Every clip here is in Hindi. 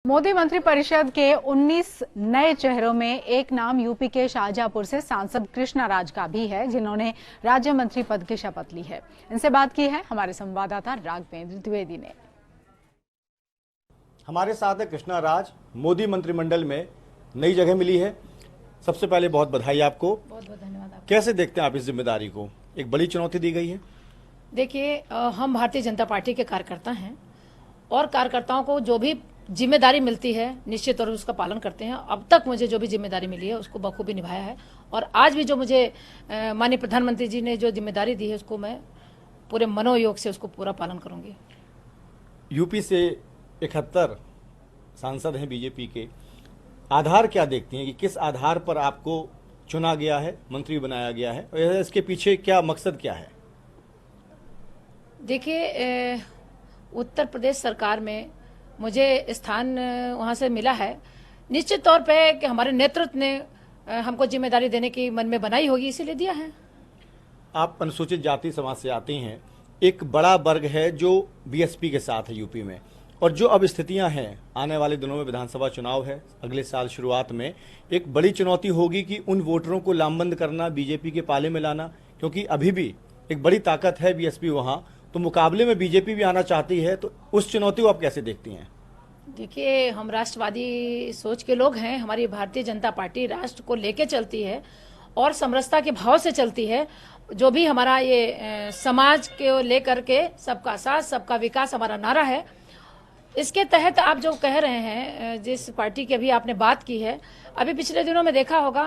मोदी मंत्रिपरिषद के 19 नए चेहरों में एक नाम यूपी के शाहजहांपुर से सांसद कृष्णा राज का भी है, जिन्होंने राज्य मंत्री पद की शपथ ली है। इनसे बात की है हमारे संवाददाता राघवेंद्र द्विवेदी ने। हमारे साथ है कृष्णा राज। मोदी मंत्रिमंडल में नई जगह मिली है। सबसे पहले बहुत बधाई आपको। बहुत बहुत धन्यवाद आपको। कैसे देखते हैं आप इस जिम्मेदारी को? एक बड़ी चुनौती दी गई है। देखिए, हम भारतीय जनता पार्टी के कार्यकर्ता हैं और कार्यकर्ताओं को जो भी जिम्मेदारी मिलती है निश्चित तौर पर उसका पालन करते हैं। अब तक मुझे जो भी जिम्मेदारी मिली है उसको बखूबी निभाया है और आज भी जो मुझे माननीय प्रधानमंत्री जी ने जो जिम्मेदारी दी है उसको मैं पूरे मनोयोग से उसको पूरा पालन करूंगी। यूपी से 71 सांसद हैं बीजेपी के। आधार क्या देखती हैं कि किस आधार पर आपको चुना गया है, मंत्री बनाया गया है, और इसके पीछे क्या मकसद क्या है? देखिए, उत्तर प्रदेश सरकार में मुझे स्थान वहाँ से मिला है। निश्चित तौर पे कि हमारे नेतृत्व ने हमको जिम्मेदारी देने की मन में बनाई होगी, इसीलिए दिया है। आप अनुसूचित जाति समाज से आती हैं। एक बड़ा वर्ग है जो बीएसपी के साथ है यूपी में, और जो अब स्थितियां हैं, आने वाले दिनों में विधानसभा चुनाव है अगले साल शुरुआत में, एक बड़ी चुनौती होगी कि उन वोटरों को लामबंद करना, बीजेपी के पाले में लाना, क्योंकि अभी भी एक बड़ी ताकत है बीएसपी वहां, तो मुकाबले में बीजेपी भी आना चाहती है। तो उस चुनौती को आप कैसे देखती हैं? देखिए, हम राष्ट्रवादी सोच के लोग हैं। हमारी भारतीय जनता पार्टी राष्ट्र को लेके चलती है और समरसता के भाव से चलती है। जो भी हमारा ये समाज के लेकर के सबका साथ सबका विकास हमारा नारा है। इसके तहत आप जो कह रहे हैं, जिस पार्टी की अभी आपने बात की है, अभी पिछले दिनों में देखा होगा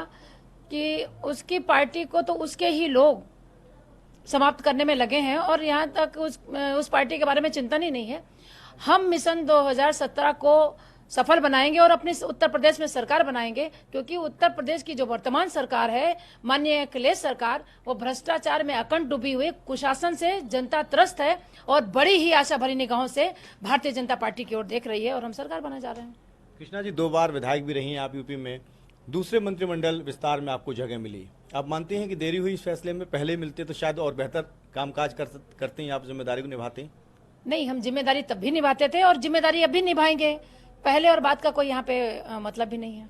कि उसकी पार्टी को तो उसके ही लोग समाप्त करने में लगे हैं और यहाँ तक उस पार्टी के बारे में चिंतन ही नहीं है। हम मिशन 2017 को सफल बनाएंगे और अपने उत्तर प्रदेश में सरकार बनाएंगे, क्योंकि उत्तर प्रदेश की जो वर्तमान सरकार है, माननीय अखिलेश सरकार, वो भ्रष्टाचार में अखंड डूबी हुई, कुशासन से जनता त्रस्त है और बड़ी ही आशा भरी निगाहों से भारतीय जनता पार्टी की ओर देख रही है और हम सरकार बनाने जा रहे हैं। कृष्णा जी, 2 बार विधायक भी रही हैं आप यूपी में। दूसरे मंत्रिमंडल विस्तार में आपको जगह मिली। आप मानते हैं कि देरी हुई इस फैसले में? पहले मिलते तो शायद और बेहतर कामकाज करते हैं, आप जिम्मेदारी को निभाते हैं। नहीं, हम जिम्मेदारी तब भी निभाते थे और जिम्मेदारी अब भी निभाएंगे। पहले और बात का कोई यहाँ पे मतलब भी नहीं है।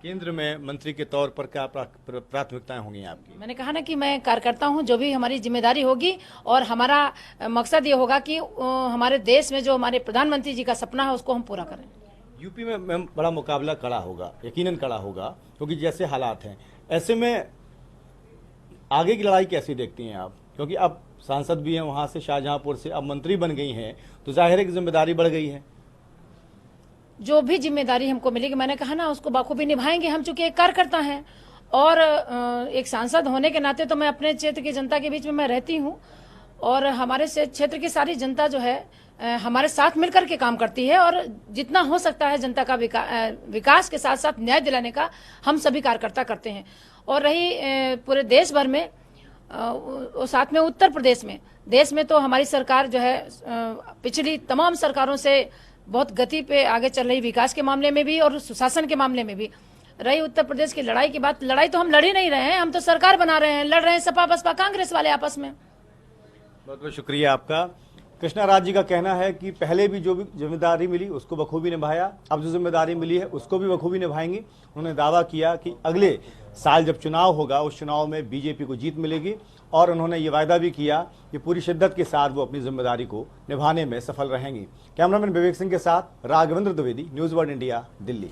केंद्र में मंत्री के तौर पर क्या प्राथमिकताएं होंगी आपकी? मैंने कहा ना कि मैं कार्यकर्ता हूँ, जो भी हमारी जिम्मेदारी होगी और हमारा मकसद ये होगा कि हमारे देश में जो हमारे प्रधानमंत्री जी का सपना है उसको हम पूरा करें। यूपी में बड़ा मुकाबला कड़ा होगा, यकीनन कड़ा होगा, क्योंकि जैसे हालात हैं, ऐसे में आगे की लड़ाई कैसी देखती हैं आप? क्योंकि अब सांसद भी हैं वहां से, शाहजहांपुर से, अब मंत्री बन गई हैं, तो जाहिर है कि जिम्मेदारी बढ़ गई है। जो भी जिम्मेदारी हमको मिलेगी, मैंने कहा ना, उसको बखूबी निभाएंगे। हम चूंकि एक कार्यकर्ता हैं और एक सांसद होने के नाते तो मैं अपने क्षेत्र की जनता के बीच में मैं रहती हूँ और हमारे क्षेत्र की सारी जनता जो है हमारे साथ मिलकर के काम करती है और जितना हो सकता है जनता का विकास के साथ साथ न्याय दिलाने का हम सभी कार्यकर्ता करते हैं। और रही पूरे देश भर में और साथ में उत्तर प्रदेश में, देश में तो हमारी सरकार जो है पिछली तमाम सरकारों से बहुत गति पे आगे चल रही, विकास के मामले में भी और सुशासन के मामले में भी। रही उत्तर प्रदेश की लड़ाई की बात, लड़ाई तो हम लड़ ही नहीं रहे हैं, हम तो सरकार बना रहे हैं, लड़ रहे हैं सपा बसपा कांग्रेस वाले आपस में। बहुत बहुत शुक्रिया आपका। कृष्णा राज जी का कहना है कि पहले भी जो भी जिम्मेदारी मिली उसको बखूबी निभाया, अब जो जिम्मेदारी मिली है उसको भी बखूबी निभाएंगे। उन्होंने दावा किया कि अगले साल जब चुनाव होगा उस चुनाव में बीजेपी को जीत मिलेगी, और उन्होंने ये वायदा भी किया कि पूरी शिद्दत के साथ वो अपनी जिम्मेदारी को निभाने में सफल रहेंगी। कैमरामैन विवेक सिंह के साथ Raghavendra Dwivedi, news world India, Delhi.